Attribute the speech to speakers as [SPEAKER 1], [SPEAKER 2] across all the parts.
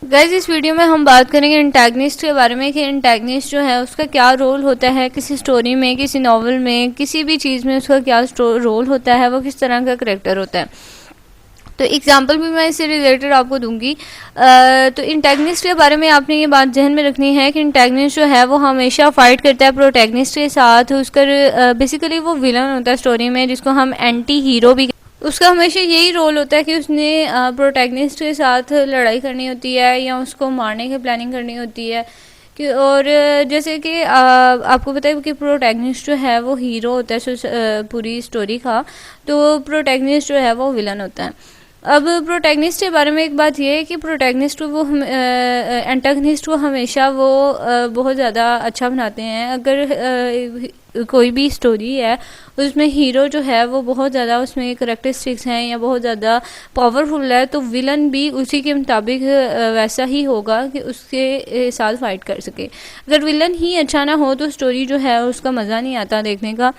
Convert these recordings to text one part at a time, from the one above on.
[SPEAKER 1] Guys इस video में हम बात करेंगे एंटागनिस्ट के बारे में कि एंटागनिस्ट जो है उसका क्या रोल होता है किसी स्टोरी में, किसी नॉवल में, किसी भी चीज़ में उसका क्या रोल होता है, वो किस तरह का करेक्टर होता है। तो एग्जाम्पल भी मैं इससे रिलेटेड आपको दूंगी। तो इंटैगनिस्ट के बारे में आपने ये बात जहन में रखनी है कि इंटैगनिस्ट जो है वो हमेशा फाइट करता है प्रोटैगनिस्ट के साथ। उसका बेसिकली वो विलन होता है स्टोरी में, जिसको हम एंटी हीरो भी, उसका हमेशा यही रोल होता है कि उसने प्रोटैगनिस्ट के साथ लड़ाई करनी होती है या उसको मारने की प्लानिंग करनी होती है कि। और जैसे कि आपको पता है कि प्रोटैगनिस्ट जो है वो हीरो होता है पूरी स्टोरी का, तो प्रोटैगनिस्ट जो है वो विलन होता है। अब प्रोटैगनिस्ट के बारे में एक बात ये है कि प्रोटैगनिस्ट को वो एंटागनिस्ट को हमेशा वो बहुत ज़्यादा अच्छा बनाते हैं। अगर कोई भी स्टोरी है उसमें हीरो जो है वो बहुत ज़्यादा उसमें करेक्टरिस्टिक्स हैं या बहुत ज़्यादा पावरफुल है, तो विलन भी उसी के मुताबिक वैसा ही होगा कि उसके साथ फाइट कर सके। अगर विलन ही अच्छा ना हो तो स्टोरी जो है उसका मज़ा नहीं आता देखने का,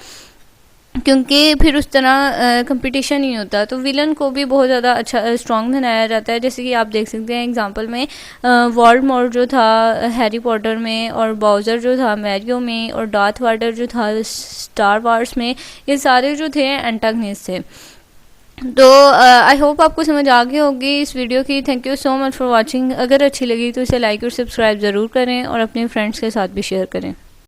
[SPEAKER 1] क्योंकि फिर उस तरह कंपटीशन नहीं होता। तो विलन को भी बहुत ज़्यादा अच्छा स्ट्रॉन्ग बनाया जाता है। जैसे कि आप देख सकते हैं एग्जांपल में वोल्डेमॉर्ट जो था हैरी पॉटर में, और बाउज़र जो था मैरियो में, और डार्थ वाइडर जो था स्टार वार्स में, ये सारे जो थे एंटागनिस्ट थे। तो आई होप आपको समझ आ गई होगी इस वीडियो की। Thank you so much for watching. अगर अच्छी लगी तो इसे लाइक और सब्सक्राइब ज़रूर करें और अपने फ्रेंड्स के साथ भी शेयर करें।